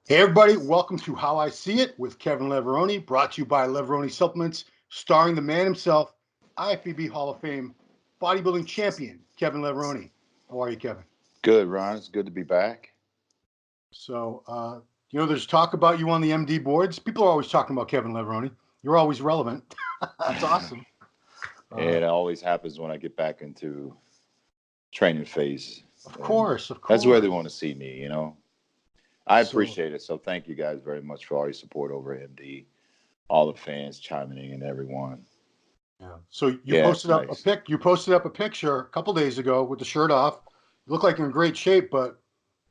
Hey everybody, welcome to How I See It with Kevin Levrone, brought to you by Levrone Supplements, starring the man himself, IFBB Hall of Fame bodybuilding champion, Kevin Levrone. How are you, Kevin? Good, Ron. It's good to be back. There's talk about you on the MD boards. People are always talking about Kevin Levrone. You're always relevant. That's awesome. It always happens when I get back into training phase. Of And course, of that's where they course. want to see me. I So, appreciate it. So thank you guys very much for all your support over at MD, all the fans chiming in and everyone. yeah. So you Yeah, it's posted up a nice. pic. You posted up a picture a couple days ago with the shirt off. You look like you're in great shape, but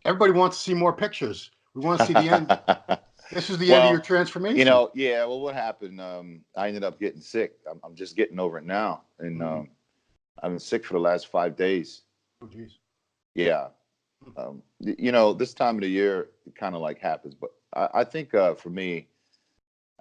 everybody wants to see more pictures. We want to see the end. This is the end of your Well, transformation. well, what happened? I ended up getting sick. I'm just getting over it now. And Mm. I've been sick for the last 5 days. Oh, geez. Yeah. This time of the year, it kind of like happens. But I think for me,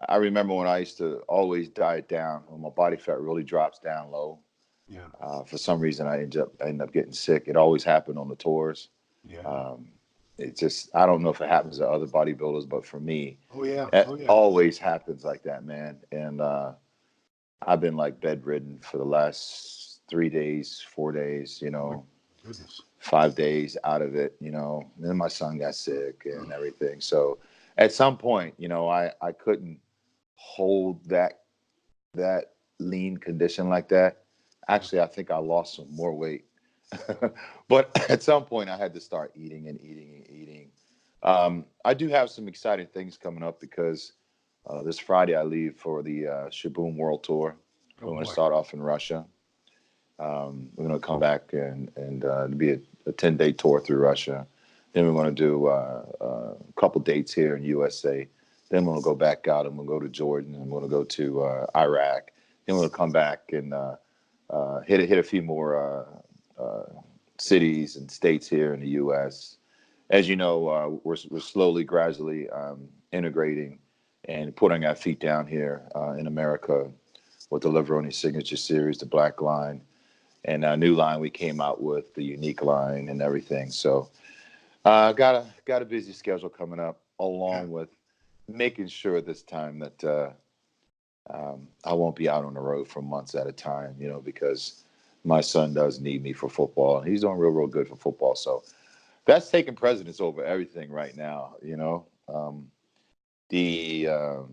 I remember when I used to always diet down when my body fat really drops down low. Yeah. For some reason, I end up getting sick. It always happened on the tours. Yeah. Um, it just I don't know if it happens to other bodybuilders, but for me, Oh, yeah. it Oh, yeah. always happens like that, man. And I've been like bedridden for the last 3 days, 4 days. Oh, my goodness. 5 days out of it. Then my son got sick and everything. So at some point, I couldn't hold that lean condition like that. Yeah. Actually, I think I lost some more weight. But at some point, I had to start eating and eating and eating. I do have some exciting things coming up because this Friday I leave for the Shaboom World Tour. Oh, We're going to boy. start off in Russia. We're going to come back and be a 10-day tour through Russia. Then we're going to do a couple dates here in USA. Then we'll go back out and we'll go to Jordan and we're going to go to Iraq. Then we'll come back and hit a few more cities and states here in the U.S. As you know, we're slowly, gradually integrating and putting our feet down here in America with the Levrone Signature Series, the Black Line, and a new line we came out with, the Unique line, and everything. So got a busy schedule coming up, Yeah. along with making sure this time that I won't be out on the road for months at a time. Because my son does need me for football, and he's doing real good for football. So that's taking precedence over everything right now. The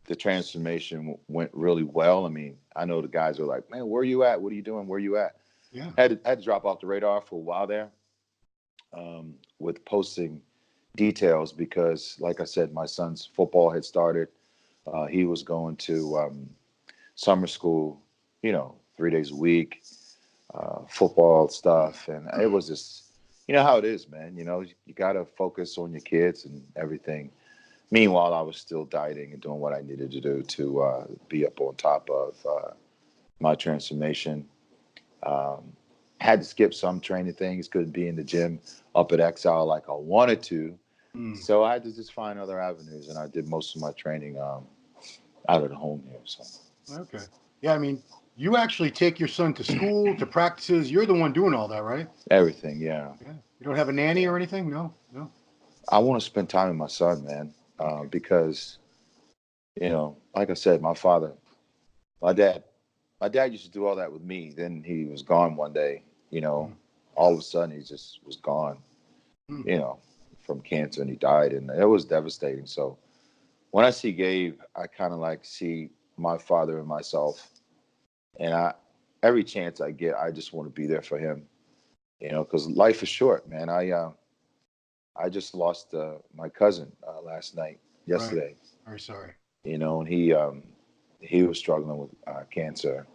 the transformation went really well. I mean, I know the guys are like, "Man, where are you at? What are you doing? Where are you at?" Yeah. Had to drop off the radar for a while there with posting details because, like I said, my son's football had started. He was going to summer school, 3 days a week, football stuff, and it was just, how it is, man. You got to focus on your kids and everything. Meanwhile, I was still dieting and doing what I needed to do to be up on top of my transformation. Um, had to skip some training things, couldn't be in the gym up at Exile like I wanted to. Mm. So I had to just find other avenues, and I did most of my training out of the home here. So Okay. Yeah. I mean, you actually take your son to school, to practices. You're the one doing all that, right? everything, yeah, Yeah. You don't have a nanny yeah. or anything? No. No. I want to spend time with my son, man, Okay. because like I said, my dad, my dad used to do all that with me. Then he was gone one day. You know, Mm. all of a sudden he just was gone. Mm. You know, from cancer, and he died, and it was devastating. So when I see Gabe, I kind of like see my father and myself, and every chance I get, I just want to be there for him. Because life is short, man. I just lost my cousin last night, Right. yesterday. Very sorry. And he was struggling with cancer,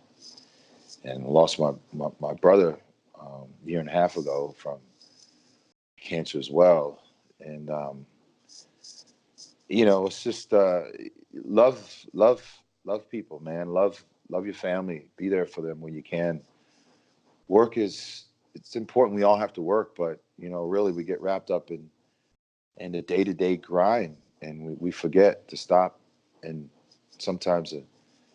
and lost my brother a year and a half ago from cancer as well. And it's just love, love people, man. Love your family. Be there for them when you can. Work is it's important. We all have to work, but really, we get wrapped up in the day to day grind, and we forget to stop and sometimes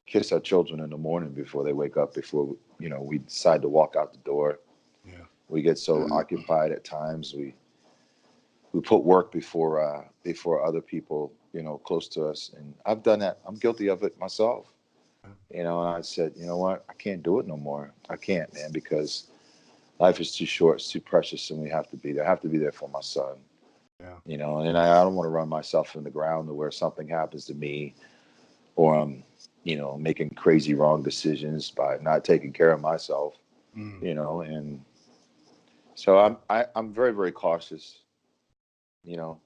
kiss our children in the morning before they wake up. Before we decide to walk out the door. Yeah. We get so occupied at times. we put work before other people, close to us. And I've done that. I'm guilty of it myself. And I said, you know what? I can't do it no more. I can't, man, because life is too short, it's too precious, and we have to be there. I have to be there for my son. Yeah. And I don't want to run myself in the ground to where something happens to me, or I'm, making crazy wrong decisions by not taking care of myself. Mm. And so I'm very, very cautious. You know,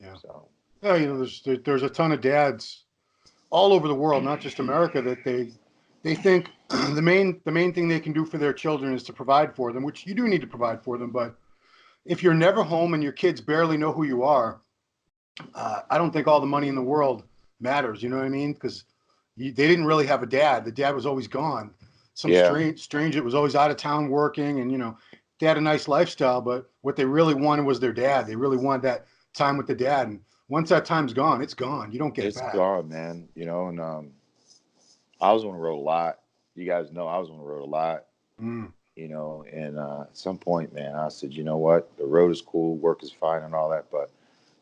Yeah. so Yeah. There's a ton of dads all over the world, not just America, that they think the main thing they can do for their children is to provide for them, which you do need to provide for them. But if you're never home and your kids barely know who you are, I don't think all the money in the world matters. You know what I mean? Because they didn't really have a dad. The dad was always gone. Some yeah, strange that was always out of town working, and they had a nice lifestyle. But what they really wanted was their dad. They really wanted that time with the dad. And once that time's gone, it's gone. You don't get it it's back. gone, man. And I was on the road a lot. You guys know I was on the road a lot. Mm, And at some point, man, I said, you know what? The road is cool, work is fine, and all that, but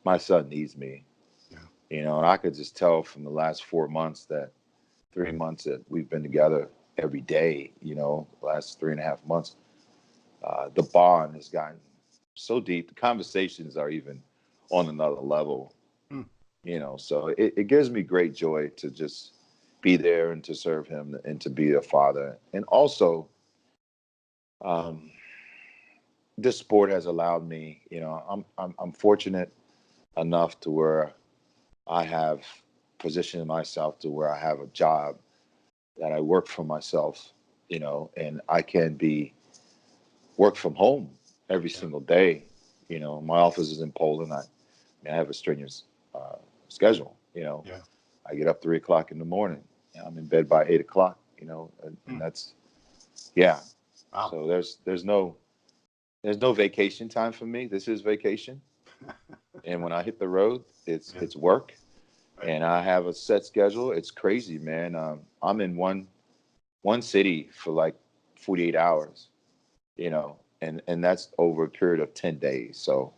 my son needs me. yeah. And I could just tell from the last 4 months, that 3 months that we've been together every day, last 3.5 months, the bond has gotten so deep. The conversations are even on another level, Mm, so it gives me great joy to just be there and to serve him and to be a father. And also, um, this sport has allowed me, I'm fortunate enough to where I have positioned myself to where I have a job that I work for myself, and I can work from home every yeah. single day. My office is in Poland. I have a strenuous schedule. Yeah. I get up 3 o'clock in the morning. And I'm in bed by 8 o'clock. And Mm, that's, yeah. wow. So there's no vacation time for me. This is vacation. And when I hit the road, it's Yeah. it's work, Right. and I have a set schedule. It's crazy, man. I'm in one city for like 48 hours, and that's over a period of 10 days. So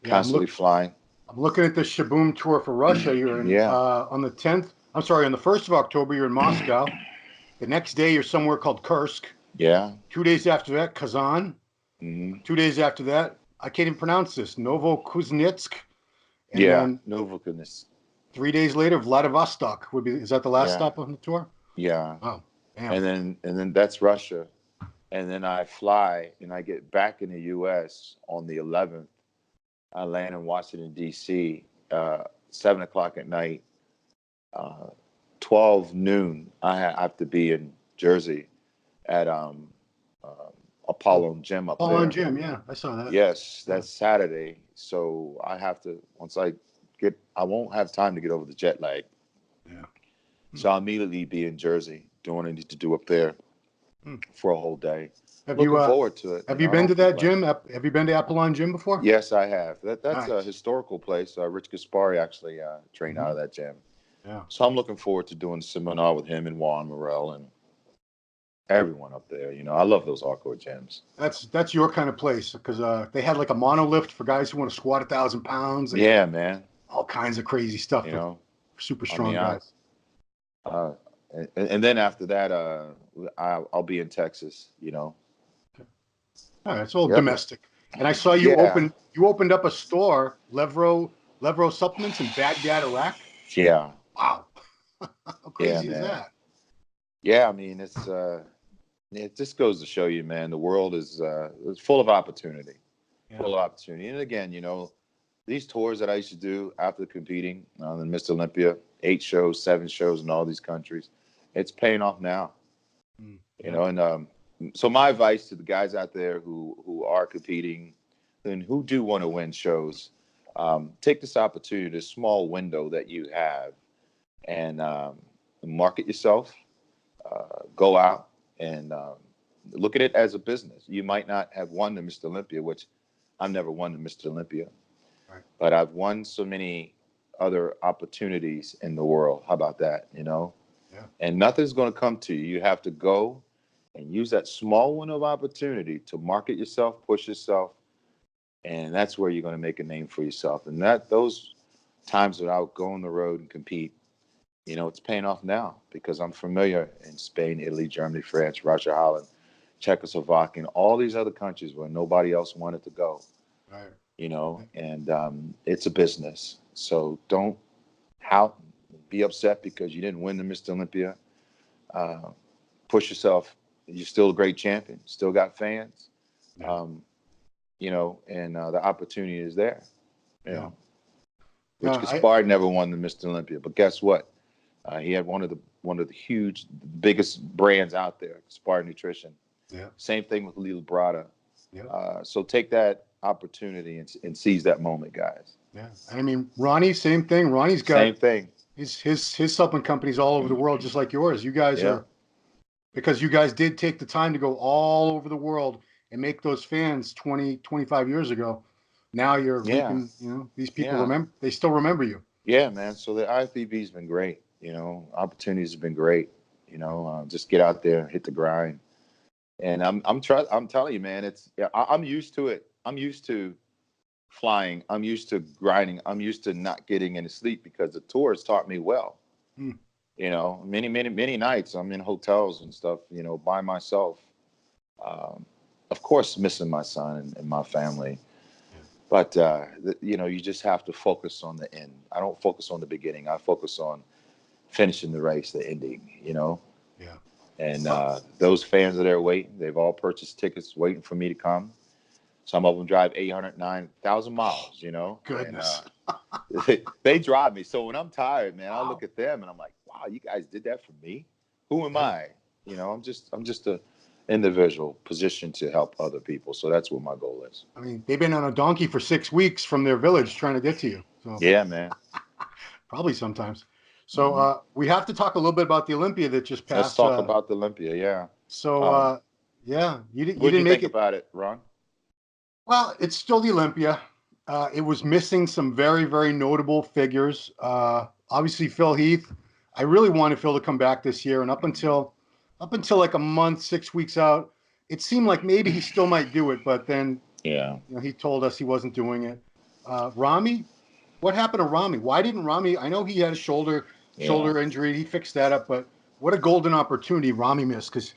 Yeah. constantly flying. I'm looking at the Shaboom tour for Russia. You're in Yeah, on the 10th. I'm sorry, on the 1st of October, you're in Moscow. The next day, you're somewhere called Kursk. yeah, 2 days after that, Kazan. hmm 2 days after that, I can't even pronounce this, Novokuznetsk. And yeah. then No goodness. 3 days later, Vladivostok would be. Is that the last Yeah, stop on the tour? yeah. Oh, damn. And then that's Russia, and then I fly and I get back in the U.S. on the 11th. I land in Washington D.C. 7 o'clock at night. Uh, 12 noon. I have to be in Jersey at uh, Oh, Apollo Gym up Paul and there. Jim. Yeah, I saw that. Yes, Yeah. that's Saturday. So I have to, once I won't have time to get over the jet lag. Yeah. Hmm. So I'll immediately be in Jersey doing what I need to do up there Hmm. for a whole day. Have you Looking forward to it. have you I been to don't that complain. gym? Have you been to Apollon Gym before? Yes, I have. That's a Nice. historical place. Rich Gaspari actually trained out Hmm. of that gym. Yeah. So I'm looking forward to doing a seminar with him and Juan Morel and everyone up there. I love those hardcore gyms. That's your kind of place because they had like a monolift for guys who want to squat 1,000 pounds. They had Yeah, man. all kinds of crazy stuff You for know, super I strong mean, guys. uh, and then after that, I'll be in Texas. All right, it's all Yep. domestic. And I saw you Yeah. opened up a store, Levro Supplements in Baghdad, Iraq. Yeah. Wow, how Yeah, crazy is man. that? Yeah. I mean, it just goes to show you, man, the world is full of opportunity, Yeah. full of opportunity. And again, these tours that I used to do after competing in Mr. Olympia, 8 shows, 7 shows in all these countries, it's paying off now. Mm, You yeah. know, and so my advice to the guys out there who are competing and who do want to win shows, take this opportunity, this small window that you have, and market yourself. Go out and look at it as a business. You might not have won the Mr. Olympia, which I've never won the Mr. Olympia, Right. but I've won so many other opportunities in the world. How about that? Yeah. And nothing's going to come to you. You have to go and use that small window of opportunity to market yourself, push yourself, And that's where you're going to make a name for yourself. And that those times that I'll go on the road and compete, you know, it's paying off now because I'm familiar in Spain, Italy, Germany, France, Russia, Holland, Czechoslovakia, and all these other countries where nobody else wanted to go, Right. you know, and it's a business. So don't be upset because you didn't win the Mr. Olympia. Uh, Push yourself. You're still a great champion, still got fans, Yeah. um, you know, and the opportunity is there, you Yeah. know. No, Rich Gaspard never won the Mr. Olympia, but guess what? He had one of the huge, biggest brands out there, Gaspard Nutrition. yeah. Same thing with Lee Labrada. Yeah. So take that opportunity and seize that moment, guys. Yeah. I mean, Ronnie, same thing. Ronnie's got Same thing. his supplement companies all over the world, just like yours. You guys Yeah. are, because you guys did take the time to go all over the world and make those fans 20, 25 years ago. Now you're Yeah. reaping, these people Yeah. they still remember you. Yeah, man. So the IFBB's been great. You know, opportunities have been great. You know, just get out there, hit the grind. And I'm telling you, man, I'm used to it. I'm used to flying. I'm used to grinding. I'm used to not getting any sleep because the tour has taught me well. Hmm. You know, many nights I'm in hotels and stuff, you know, by myself. Um, of course, missing my son and my family. Yeah. But, you know, you just have to focus on the end. I don't focus on the beginning. I focus on finishing the race, the ending, you know. Yeah. And those fans are there waiting. They've all purchased tickets waiting for me to come. Some of them drive 809,000 miles, you know, and Goodness. they drive me. So when I'm tired, man, I Wow. look at them and I'm like, wow, you guys did that for me. Who am Yeah. I? You know, I'm just a individual positioned to help other people. So that's what my goal is. I mean, they've been on a donkey for 6 weeks from their village trying to get to you. So Yeah, man. probably sometimes. So Hmm. we have to talk a little bit about the Olympia that just Let's passed. talk about the Olympia. Yeah. So Um, yeah, you what did didn't you make think it. about it, Ron? Well, it's still the Olympia. It was missing some very, very notable figures. Obviously, Phil Heath. I really wanted Phil to come back this year, and up until like a month, 6 weeks out, it seemed like maybe he still might do it. But then, Yeah. he told us he wasn't doing it. Rami, what happened to Rami? Why didn't Rami? I know he had a Yeah. shoulder injury. He fixed that up, but what a golden opportunity Rami missed, because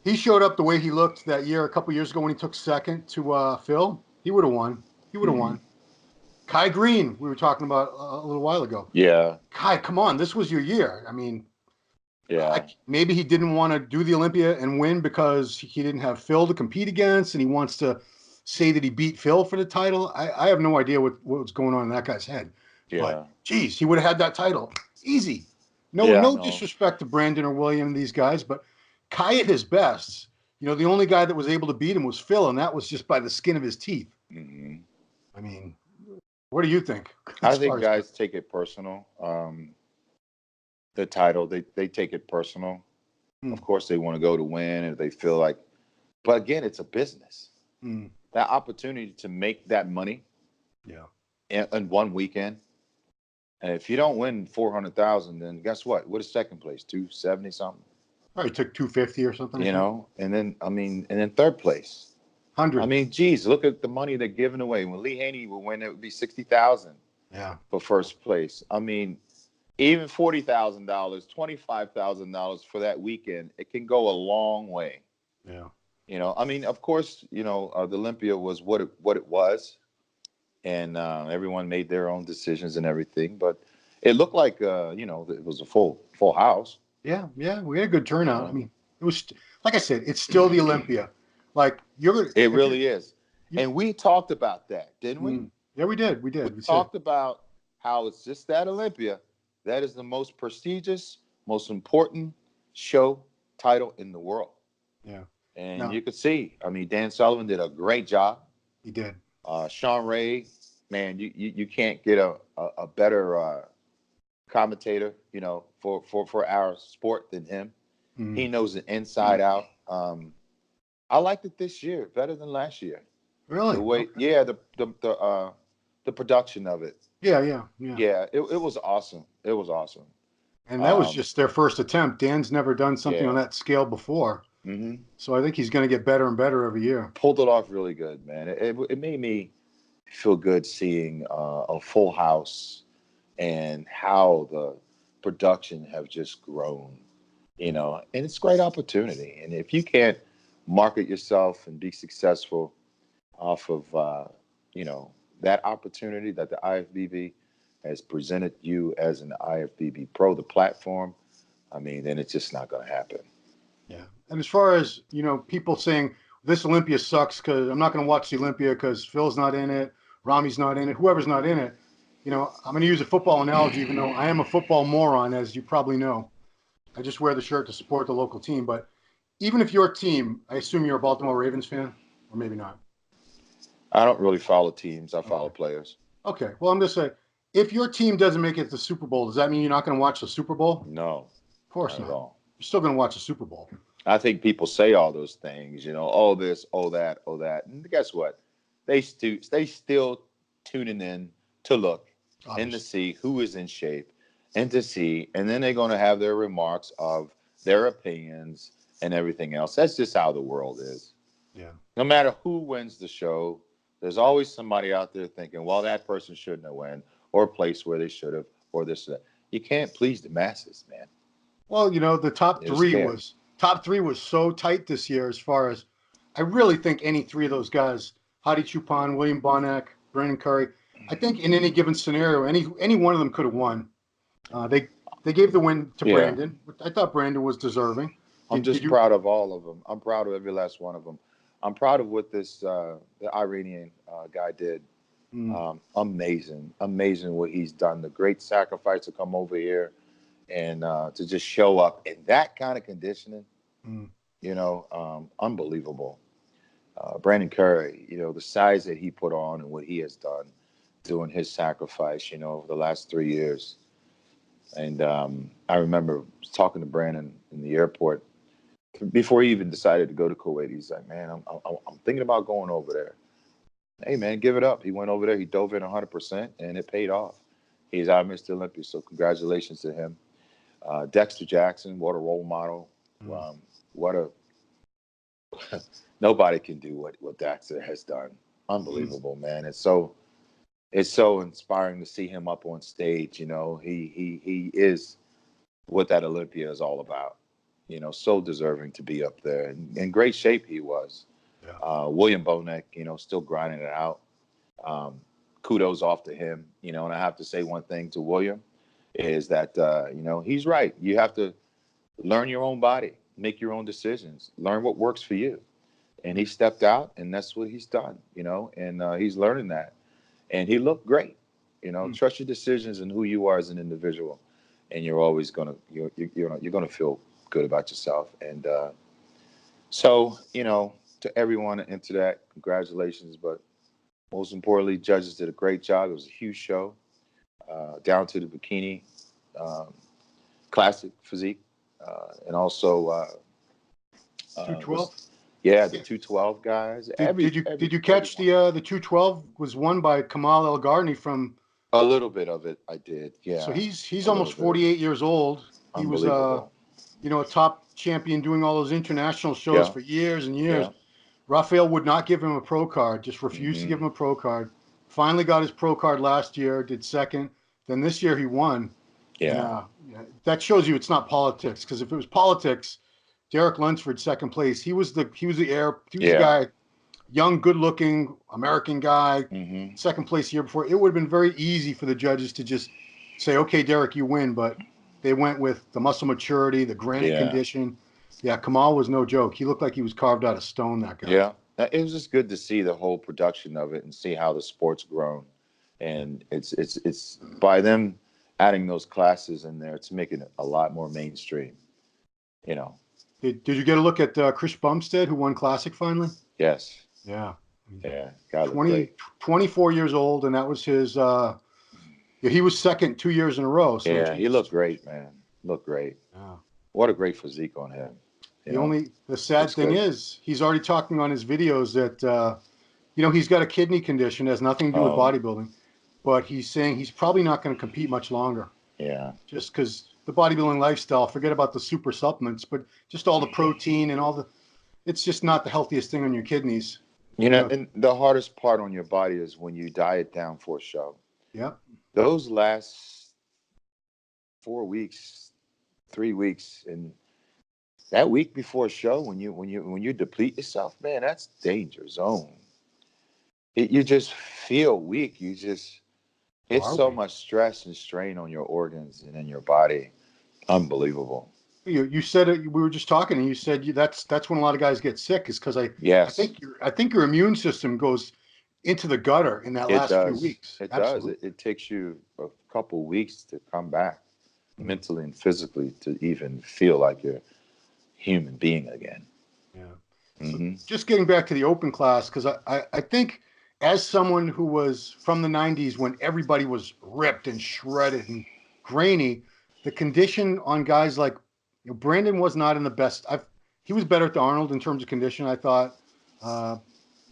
he showed up the way he looked that year, a couple years ago when he took second to Phil. He would have won. He would have Hmm. won. Kai Green, we were talking about a little while ago. Yeah. Kai, come on, this was your year. I mean, Yeah. maybe he didn't want to do the Olympia and win because he didn't have Phil to compete against, and he wants to say that he beat Phil for the title. I have no idea what was going on in that guy's head. But Yeah. geez, he would have had that title easy. No, Yeah. no No. disrespect to Brandon or William, these guys, but Kai at his best, the only guy that was able to beat him was Phil, and that was just by the skin of his teeth. Hmm. I mean, what do you think I as far think as guys take it personal. The title, they take it personal. hmm, Of course, they want to go to win, and they feel like. But again, it's a business. hmm, That opportunity to make that money yeah, in one weekend, and if you don't win 400,000, then guess what? What is second place? 270 something. probably took 250 or something, I You think. know, and then I mean, and then third place. I 100, mean, geez, look at the money they're giving away. When Lee Haney would win, it would be 60,000 yeah, for first place. I mean, even $40,000, $25,000 for that weekend, it can go a long way. yeah, You know, I mean, of course, the Olympia was what it was, and everyone made their own decisions and everything. But it looked like it was a full house. yeah, yeah. We had a good You turnout. I know, mean, it was like I said, it's still the Olympia. Like you're it if you're really is. you, And we talked about that, didn't we? yeah, we did, we We did. We said, talked about how it's just that Olympia that is the most prestigious, most important show title in the world. yeah, And no, you could see, I mean, Dan Sullivan did a great job. he did. Sean Ray, man, you can't get a better commentator, for our sport than him. He Mm. knows the inside out. I liked it this year better than last year. The Really? way, Okay. yeah, the production of it. Yeah, yeah, yeah. Yeah, it was awesome. It was awesome. And that was Um, just their first attempt. Dan's never done something on yeah, that scale before. Mm-hmm. So I think he's going to get better and better every year. Pulled it off really good, man. It made me feel good seeing a full house and how the production have just grown, and it's a great opportunity. And if you can't market yourself and be successful off of, that opportunity that the IFBB has presented you as an IFBB Pro, the platform, I mean, then it's just not going to happen. Yeah. And as far as, people saying this Olympia sucks because I'm not going to watch the Olympia because Phil's not in it, Rami's not in it, whoever's not in it, I'm going to use a football analogy, even though I am a football moron, as you probably know. I just wear the shirt to support the local team. But even if your team, I assume you're a Baltimore Ravens fan, or maybe not. I don't really follow teams. I follow Okay. players. Okay. Well, I'm just saying, if your team doesn't make it to the Super Bowl, does that mean you're not going to watch the Super Bowl? No, Of course not at not. all. You're still going to watch the Super Bowl. I think people say all those things, oh this, oh that, oh that, and guess what? They still tuning in to look and to Obviously. see who is in shape, and to see, and then they're going to have their remarks of their opinions and everything else. That's just how the world is. Yeah. No matter who wins the show, there's always somebody out there thinking, well, that person shouldn't have won, or placed where they should have, or this or that. You can't please the masses, man. Well, the top You just three can't. was so tight this year. As far as I really think any three of those guys, Hadi Chupan, William Bonac, Brandon Curry, I think in any given scenario, any one of them could have won. They gave the win to Yeah. Brandon. I thought Brandon was deserving. I'm Did just you? proud of all of them. I'm proud of every last one of them. I'm proud of what the Iranian guy did. Mm, Amazing, amazing what he's done. The great sacrifice to come over here and to just show up in that kind of conditioning. mm, Unbelievable. Brandon Curry, the size that he put on and what he has done, doing his sacrifice, over the last 3 years. And I remember talking to Brandon in the airport before he even decided to go to Kuwait. He's like, man, I'm thinking about going over there. Hey, man, give it up. He went over there. He dove in 100%, and it paid off. He's our Mr. Olympia, so congratulations to him. Dexter Jackson, what a role model. mm. What a nobody can do what Dexter has done. Unbelievable, man. It's so inspiring to see him up on stage. He is what that Olympia is all about. So deserving to be up there. In great shape he was. Yeah. William Bonek, still grinding it out. Kudos off to him. And I have to say one thing to William is that, he's right. You have to learn your own body, make your own decisions, learn what works for you. And he stepped out, and that's what he's done, and he's learning that. And he looked great. Trust your decisions and who you are as an individual, and you're always you're gonna feel good about yourself. And so, to everyone into that, congratulations. But most importantly, judges did a great job. It was a huge show, down to the bikini, classic physique, and also 212. the 212 guys. Did you catch the 212 was won by Kamal El Gharni from? A little bit of it, I did. So Yeah, he's a almost little bit. 48 years old. He was Unbelievable. a top champion doing all those international shows Yeah, for years and years. yeah. Raphael would not give him a pro card, just refused to give him a pro card. Finally got his pro card last year, did second. Then this year he won. And Yeah, that shows you it's not politics. Because if it was politics, Derek Lunsford, second place. He was the yeah. guy, young, good-looking American guy, Hmm. second place the year before. It would have been very easy for the judges to just say, "Okay, Derek, you win." But they went with the muscle maturity, the granite Yeah, condition. Yeah, Kamal was no joke. He looked like he was carved out of stone. That guy. yeah. It was just good to see the whole production of it and see how the sport's grown. And it's by them adding those classes in there, it's making it a lot more mainstream. You know. Did you get a look at Chris Bumstead, who won Classic finally? Yes. Yeah. Yeah. Got to look 20, great. 24 years old, and that was his. Yeah, he was second 2 years in a row. So Yeah, he Jesus. looked great, man. Looked great. Yeah. What a great physique on him. The sad It's thing good. is he's already talking on his videos that he's got a kidney condition, it has nothing to do with Oh, bodybuilding, but he's saying he's probably not going to compete much longer, yeah. just because the bodybuilding lifestyle, forget about the super supplements, but just all the protein and all the, it's just not the healthiest thing on your kidneys. And the hardest part on your body is when you diet down for a show. Yeah. Those last 4 weeks, 3 weeks, and that week before a show, when you deplete yourself, man, that's danger zone. You just feel weak. It's so much stress and strain on your organs and in your body. Unbelievable. You said it. We were just talking, and you said that's when a lot of guys get sick, is because Yes, I think your immune system goes into the gutter in that it last few does. weeks. It does. Absolutely. It takes you a couple weeks to come back mentally and physically to even feel like you're a human being again. Yeah. So Hmm. just getting back to the open class, because I think as someone who was from the 90s when everybody was ripped and shredded and grainy, the condition on guys like, Brandon was not in the best. He was better at the Arnold in terms of condition, I thought. Uh,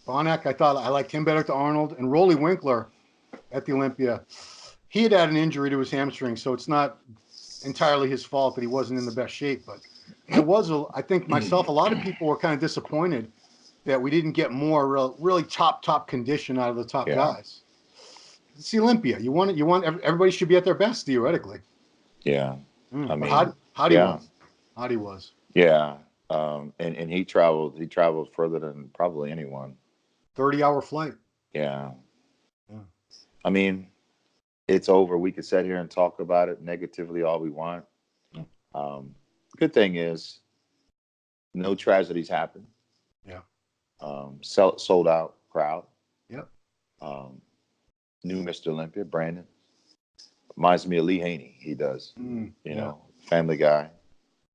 Bonac, I thought I liked him better at the Arnold. And Rolly Winkler at the Olympia, he had an injury to his hamstring, so it's not entirely his fault that he wasn't in the best shape. But I think myself, a lot of people were kind of disappointed that we didn't get more really top condition out of the top Yeah. guys. It's the Olympia. Everybody should be at their best theoretically. Yeah. I But mean, Hadi yeah. was. Hadi was. Yeah. And he traveled further than probably anyone. 30-hour flight. Yeah. Yeah. I mean, it's over. We could sit here and talk about it negatively all we want. Good thing is no tragedies happen. Yeah. Sold out crowd. Yep. New Mr. Olympia, Brandon. Reminds me of Lee Haney. He does. Family guy.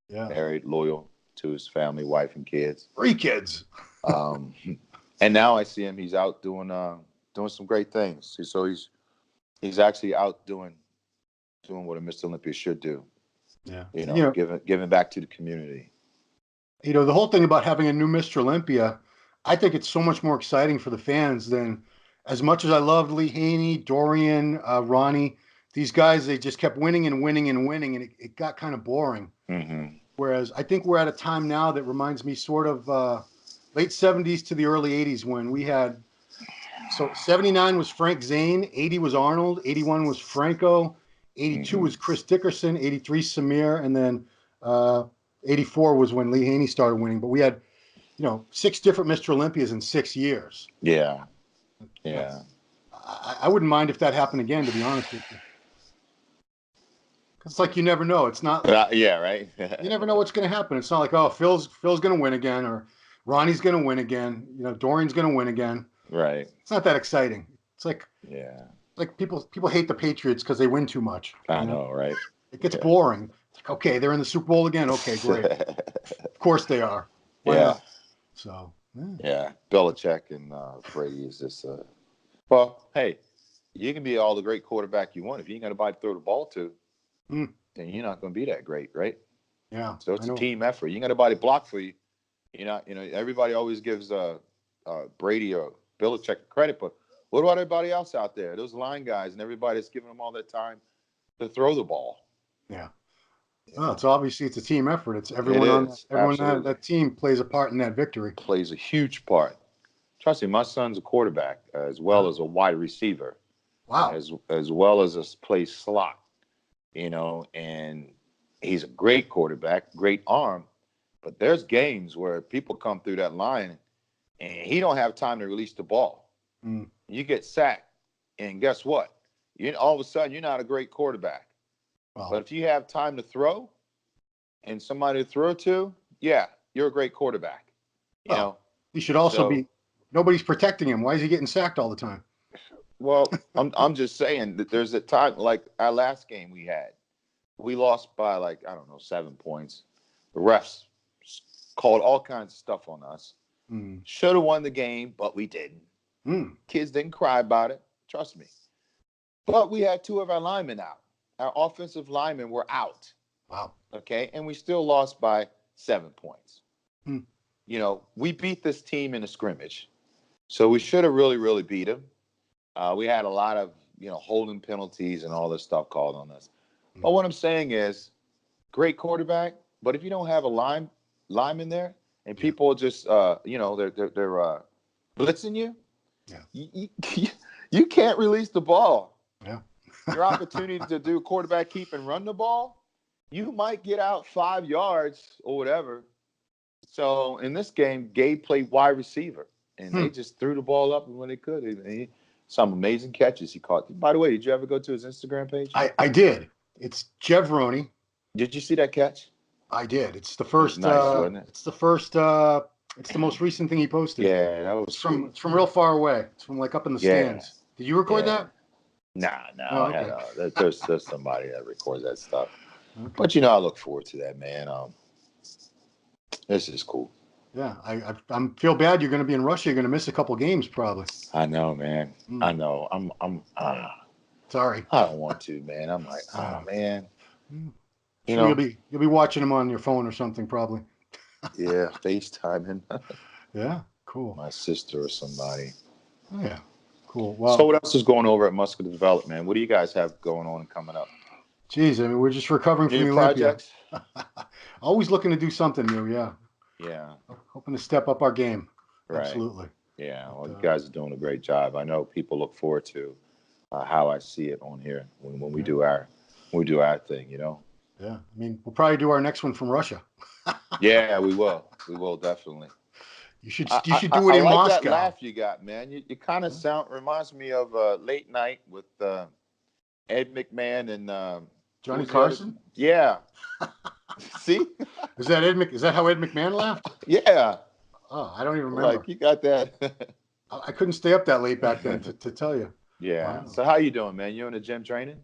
Yeah. Married, loyal to his family, wife and kids. 3 kids. And now I see him. He's out doing some great things. So he's actually out doing what a Mr. Olympia should do. Yeah. Giving back to the community. The whole thing about having a new Mr. Olympia, I think it's so much more exciting for the fans than, as much as I loved Lee Haney, Dorian, Ronnie, these guys, they just kept winning and winning and winning, and it got kind of boring. Mm-hmm. Whereas I think we're at a time now that reminds me sort of late 70s to the early 80s, when we had, so 79 was Frank Zane, 80 was Arnold, 81 was Franco, 82 was Chris Dickerson, 83 Samir, and then 84 was when Lee Haney started winning. But we had, 6 different Mr. Olympias in 6 years. Yeah. Yeah. I wouldn't mind if that happened again, to be honest with you. It's like you never know. It's not. Yeah, right. You never know what's going to happen. It's not like, oh, Phil's going to win again, or Ronnie's going to win again. Dorian's going to win again. Right. It's not that exciting. It's like, people hate the Patriots because they win too much. I know, right? It gets boring. It's like, okay, they're in the Super Bowl again. Okay, great. Of course they are. Why not? So. Yeah. Belichick and Brady is just. Well, hey, you can be all the great quarterback you want. If you ain't got anybody to throw the ball to, then you're not going to be that great, right? Yeah. So it's a team effort. You ain't got anybody block for you. Everybody always gives Brady or Belichick credit, but what about everybody else out there? Those line guys and everybody that's giving them all that time to throw the ball. Yeah. Well, it's obviously it's a team effort. It's everyone on that team plays a part in that victory. Plays a huge part. Trust me, my son's a quarterback as well as a wide receiver. Wow. As well as a play slot, and he's a great quarterback, great arm. But there's games where people come through that line and he don't have time to release the ball. You get sacked, and guess what? All of a sudden, you're not a great quarterback. Wow. But if you have time to throw and somebody to throw to, yeah, you're a great quarterback. He should also be. Nobody's protecting him. Why is he getting sacked all the time? Well, I'm just saying that there's a time, like our last game we lost by 7 points. The refs called all kinds of stuff on us. Should have won the game, but we didn't. Kids didn't cry about it. Trust me. But we had 2 of our linemen out. Our offensive linemen were out. Wow. Okay, and we still lost by 7 points. We beat this team in a scrimmage, so we should have really, really beat them. We had a lot of, holding penalties and all this stuff called on us. But what I'm saying is, great quarterback, but if you don't have a lineman there and people just they're blitzing you, you can't release the ball. Yeah. Your opportunity to do quarterback keep and run the ball, you might get out 5 yards or whatever. So in this game, Gabe played wide receiver, and they just threw the ball up when they could. Some amazing catches he caught. By the way, did you ever go to his Instagram page? I did. It's Levrone. Did you see that catch? I did. It's the first. Nice, wasn't it? It's the first. It's the most recent thing he posted. Yeah, that was it's from real far away. It's from like up in the stands. Did you record that? Nah. Oh, okay. There's somebody that records that stuff. Okay. But I look forward to that, man. This is cool. Yeah, I feel bad. You're going to be in Russia. You're going to miss a couple games probably. I know, man. I know. I'm sorry. I don't want to, man. I'm like, man. You'll be watching them on your phone or something probably. Yeah, FaceTiming. Yeah, cool. My sister or somebody. Oh, yeah, cool. Well, so what else is going over at Muscular Development, man? What do you guys have going on and coming up? Geez, I mean, we're just recovering from the Olympia. Always looking to do something new, yeah. Yeah. Hoping to step up our game. Right. Absolutely. Yeah, well, you guys are doing a great job. I know people look forward to how I see it on here when we do our thing, Yeah, I mean, we'll probably do our next one from Russia. Yeah, we will. We will definitely. You should do it in Moscow. That laugh you got, man. You kind of reminds me of Late Night with Ed McMahon and Johnny Carson. Yeah. See? Is that how Ed McMahon laughed? Yeah. Oh, I don't even remember. Like you got that. I couldn't stay up that late back then to tell you. Yeah. Wow. So how you doing, man? You in the gym training?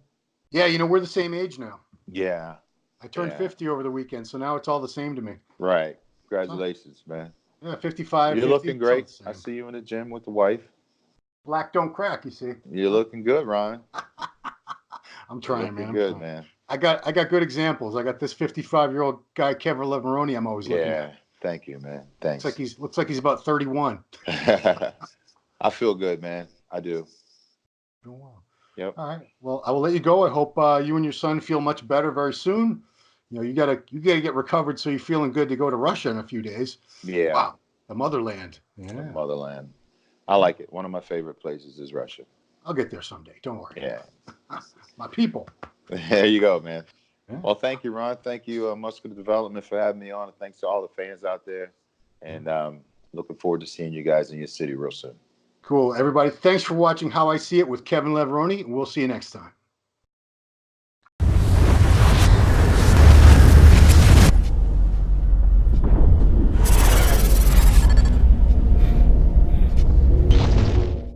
Yeah, we're the same age now. Yeah. I turned 50 over the weekend, so now it's all the same to me. Right. Congratulations, man. Yeah, 55. You're looking great. I see you in the gym with the wife. Black don't crack, you see. You're looking good, Ryan. I'm trying, man. Good, man. I got good examples. I got this 55-year-old guy, Kevin Levrone, I'm always looking at. Thank you, man. Thanks. Looks like he's about 31. I feel good, man. I do. Oh, wow. Yep. All right. Well, I will let you go. I hope you and your son feel much better very soon. You gotta get recovered so you're feeling good to go to Russia in a few days. Yeah. Wow. The motherland. Yeah. The motherland. I like it. One of my favorite places is Russia. I'll get there someday. Don't worry. Yeah. My people. There you go, man. Yeah. Well, thank you, Ron. Thank you, Muscular Development, for having me on. And thanks to all the fans out there. And looking forward to seeing you guys in your city real soon. Cool. Everybody, thanks for watching How I See It with Kevin Levrone. We'll see you next time.